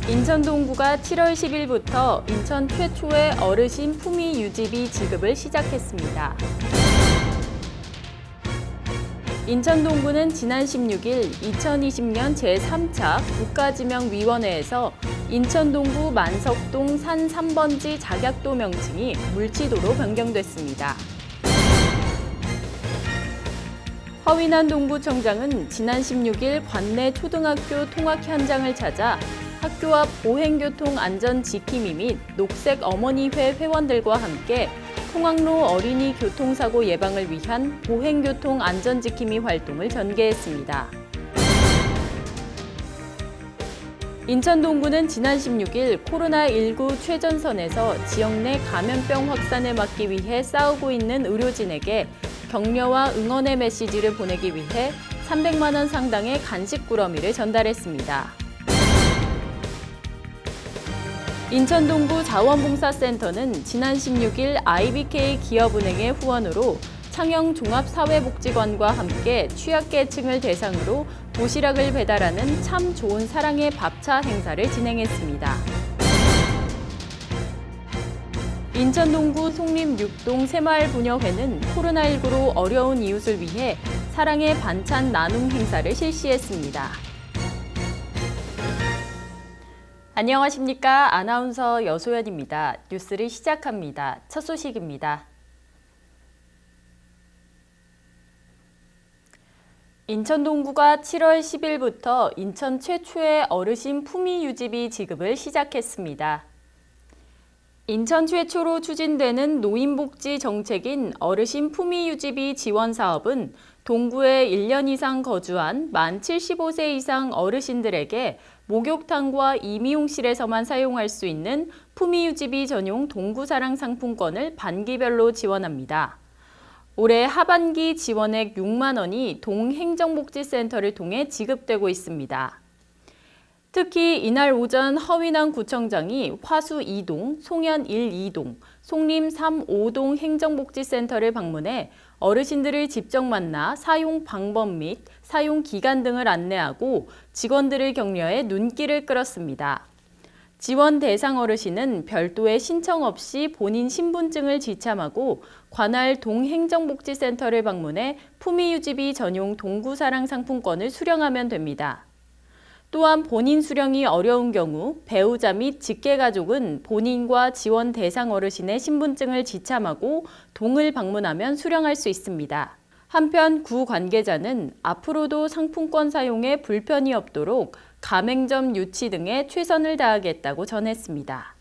인천 동구가 7월 10일부터 인천 최초의 어르신 품위 유지비 지급을 시작했습니다. 인천 동구는 지난 16일 2020년 제3차 국가지명위원회에서 인천 동구 만석동 산 3번지 작약도 명칭이 물치도로 변경됐습니다. 허위난 동구청장은 지난 16일 관내 초등학교 통학 현장을 찾아 학교 앞 보행교통 안전 지킴이 및 녹색 어머니회 회원들과 함께 통학로 어린이 교통사고 예방을 위한 보행교통 안전 지킴이 활동을 전개했습니다. 인천 동구는 지난 16일 코로나19 최전선에서 지역 내 감염병 확산을 막기 위해 싸우고 있는 의료진에게 격려와 응원의 메시지를 보내기 위해 300만 원 상당의 간식 꾸러미를 전달했습니다. 인천 동구 자원봉사센터는 지난 16일 IBK 기업은행의 후원으로 창녕 종합사회복지관과 함께 취약계층을 대상으로 도시락을 배달하는 참 좋은 사랑의 밥차 행사를 진행했습니다. 인천 동구 송림 6동 새마을부녀회는 코로나19로 어려운 이웃을 위해 사랑의 반찬 나눔 행사를 실시했습니다. 안녕하십니까. 아나운서 여소연입니다. 뉴스를 시작합니다. 첫 소식입니다. 인천 동구가 7월 10일부터 인천 최초의 어르신 품위 유지비 지급을 시작했습니다. 인천 최초로 추진되는 노인복지 정책인 어르신 품위 유지비 지원 사업은 동구에 1년 이상 거주한 만 75세 이상 어르신들에게 목욕탕과 임미용실에서만 사용할 수 있는 품위 유지비 전용 동구사랑 상품권을 반기별로 지원합니다. 올해 하반기 지원액 6만 원이 동행정복지센터를 통해 지급되고 있습니다. 특히 이날 오전 허위난 구청장이 화수 2동, 송현 1, 2동, 송림 3, 5동 행정복지센터를 방문해 어르신들을 직접 만나 사용 방법 및 사용 기간 등을 안내하고 직원들을 격려해 눈길을 끌었습니다. 지원 대상 어르신은 별도의 신청 없이 본인 신분증을 지참하고 관할 동행정복지센터를 방문해 품위유지비 전용 동구사랑 상품권을 수령하면 됩니다. 또한 본인 수령이 어려운 경우 배우자 및 직계가족은 본인과 지원 대상 어르신의 신분증을 지참하고 동을 방문하면 수령할 수 있습니다. 한편 구 관계자는 앞으로도 상품권 사용에 불편이 없도록 가맹점 유치 등에 최선을 다하겠다고 전했습니다.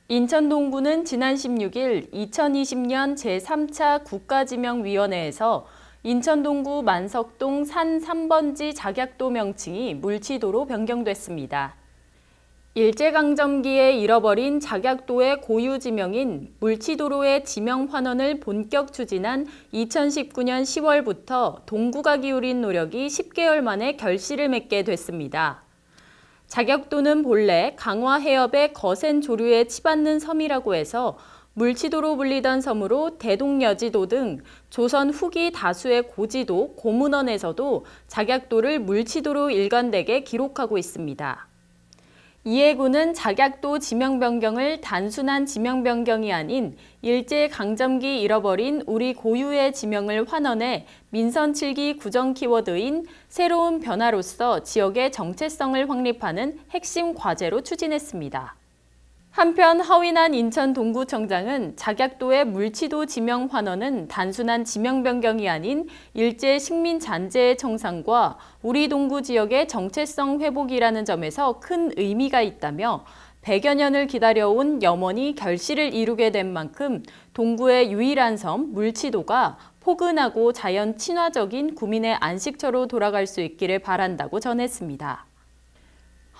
인천 동구는 지난 16일 2020년 제3차 국가지명위원회에서 인천 동구 만석동 산 3번지 작약도 명칭이 물치도로 변경됐습니다. 일제강점기에 잃어버린 작약도의 고유 지명인 물치도로의 지명 환원을 본격 추진한 2019년 10월부터 동구가 기울인 노력이 10개월 만에 결실을 맺게 됐습니다. 작약도는 본래 강화 해협의 거센 조류에 치받는 섬이라고 해서 물치도로 불리던 섬으로 대동여지도 등 조선 후기 다수의 고지도, 고문원에서도 작약도를 물치도로 일관되게 기록하고 있습니다. 이에 구는 작약도 지명 변경을 단순한 지명 변경이 아닌 일제강점기 잃어버린 우리 고유의 지명을 환원해 민선 7기 구정 키워드인 새로운 변화로서 지역의 정체성을 확립하는 핵심 과제로 추진했습니다. 한편 허위난 인천 동구청장은 작약도의 물치도 지명 환원은 단순한 지명 변경이 아닌 일제 식민 잔재의 청산과 우리 동구 지역의 정체성 회복이라는 점에서 큰 의미가 있다며 100여 년을 기다려온 염원이 결실을 이루게 된 만큼 동구의 유일한 섬 물치도가 포근하고 자연 친화적인 구민의 안식처로 돌아갈 수 있기를 바란다고 전했습니다.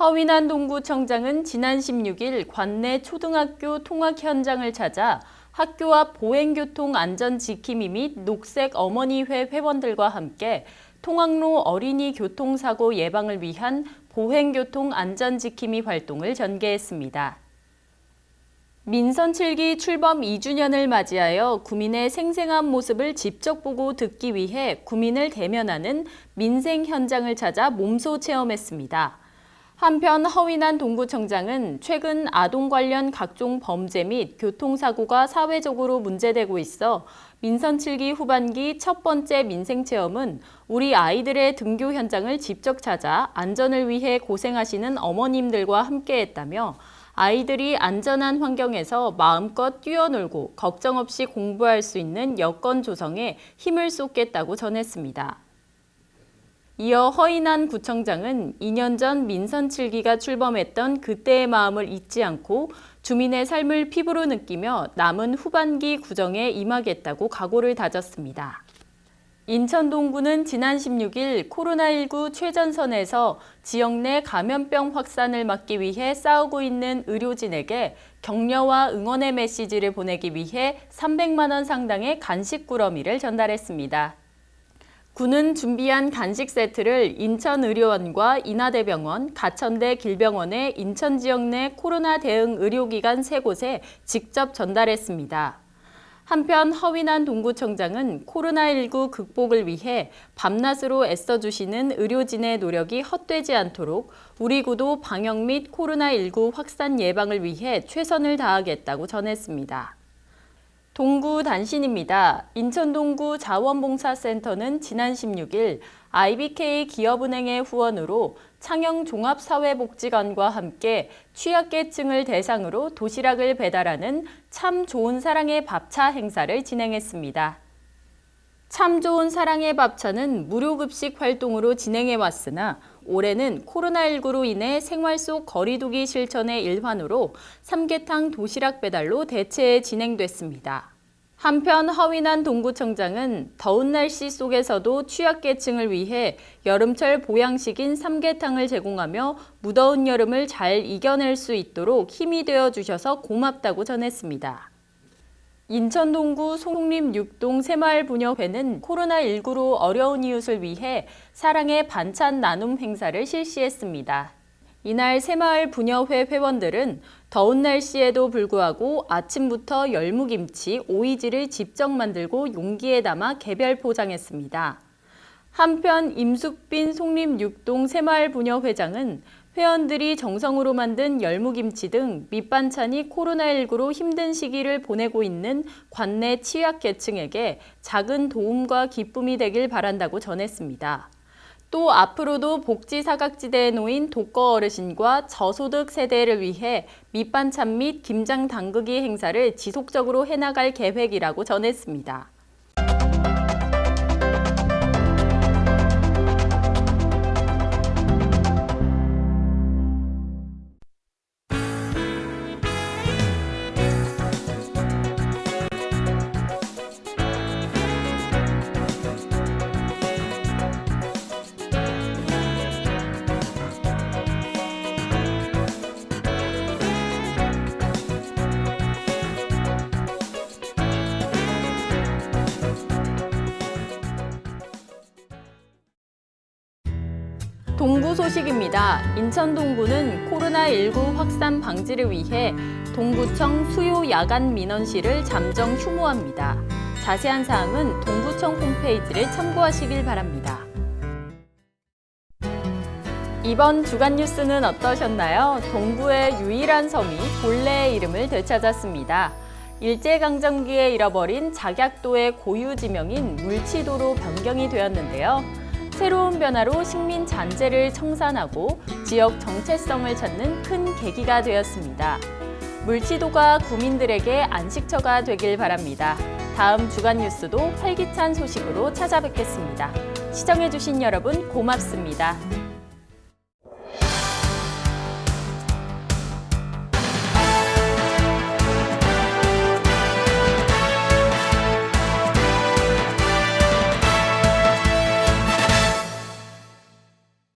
허위난 동구청장은 지난 16일 관내 초등학교 통학 현장을 찾아 학교 앞 보행교통 안전 지킴이 및 녹색 어머니회 회원들과 함께 통학로 어린이 교통사고 예방을 위한 보행교통 안전 지킴이 활동을 전개했습니다. 민선 7기 출범 2주년을 맞이하여 구민의 생생한 모습을 직접 보고 듣기 위해 구민을 대면하는 민생 현장을 찾아 몸소 체험했습니다. 한편 허위난 동구청장은 최근 아동 관련 각종 범죄 및 교통사고가 사회적으로 문제되고 있어 민선 7기 후반기 첫 번째 민생체험은 우리 아이들의 등교 현장을 직접 찾아 안전을 위해 고생하시는 어머님들과 함께했다며 아이들이 안전한 환경에서 마음껏 뛰어놀고 걱정 없이 공부할 수 있는 여건 조성에 힘을 쏟겠다고 전했습니다. 이어 허인한 구청장은 2년 전 민선 7기가 출범했던 그때의 마음을 잊지 않고 주민의 삶을 피부로 느끼며 남은 후반기 구정에 임하겠다고 각오를 다졌습니다. 인천 동구는 지난 16일 코로나19 최전선에서 지역 내 감염병 확산을 막기 위해 싸우고 있는 의료진에게 격려와 응원의 메시지를 보내기 위해 300만 원 상당의 간식 꾸러미를 전달했습니다. 군은 준비한 간식 세트를 인천의료원과 인하대병원, 가천대 길병원의 인천 지역 내 코로나 대응 의료기관 3곳에 직접 전달했습니다. 한편 허인한 동구청장은 코로나19 극복을 위해 밤낮으로 애써주시는 의료진의 노력이 헛되지 않도록 우리 구도 방역 및 코로나19 확산 예방을 위해 최선을 다하겠다고 전했습니다. 동구 단신입니다. 인천 동구 자원봉사센터는 지난 16일 IBK 기업은행의 후원으로 창녕 종합사회복지관과 함께 취약계층을 대상으로 도시락을 배달하는 참 좋은 사랑의 밥차 행사를 진행했습니다. 참 좋은 사랑의 밥차는 무료급식 활동으로 진행해왔으나 올해는 코로나19로 인해 생활 속 거리두기 실천의 일환으로 삼계탕 도시락 배달로 대체 진행됐습니다. 한편 허인한 동구청장은 더운 날씨 속에서도 취약계층을 위해 여름철 보양식인 삼계탕을 제공하며 무더운 여름을 잘 이겨낼 수 있도록 힘이 되어주셔서 고맙다고 전했습니다. 인천 동구 송림 6동 새마을부녀회는 코로나19로 어려운 이웃을 위해 사랑의 반찬 나눔 행사를 실시했습니다. 이날 새마을부녀회 회원들은 더운 날씨에도 불구하고 아침부터 열무김치, 오이지를 직접 만들고 용기에 담아 개별 포장했습니다. 한편 임숙빈 송림 6동 새마을부녀회장은 회원들이 정성으로 만든 열무김치 등 밑반찬이 코로나19로 힘든 시기를 보내고 있는 관내 취약계층에게 작은 도움과 기쁨이 되길 바란다고 전했습니다. 또 앞으로도 복지 사각지대에 놓인 독거 어르신과 저소득 세대를 위해 밑반찬 및 김장 담그기 행사를 지속적으로 해나갈 계획이라고 전했습니다. 동구 소식입니다. 인천 동구는 코로나19 확산 방지를 위해 동구청 수요 야간 민원실을 잠정 휴무합니다. 자세한 사항은 동구청 홈페이지를 참고하시길 바랍니다. 이번 주간 뉴스는 어떠셨나요? 동구의 유일한 섬이 본래의 이름을 되찾았습니다. 일제강점기에 잃어버린 작약도의 고유 지명인 물치도로 변경이 되었는데요. 새로운 변화로 식민 잔재를 청산하고 지역 정체성을 찾는 큰 계기가 되었습니다. 물치도가 구민들에게 안식처가 되길 바랍니다. 다음 주간 뉴스도 활기찬 소식으로 찾아뵙겠습니다. 시청해주신 여러분 고맙습니다.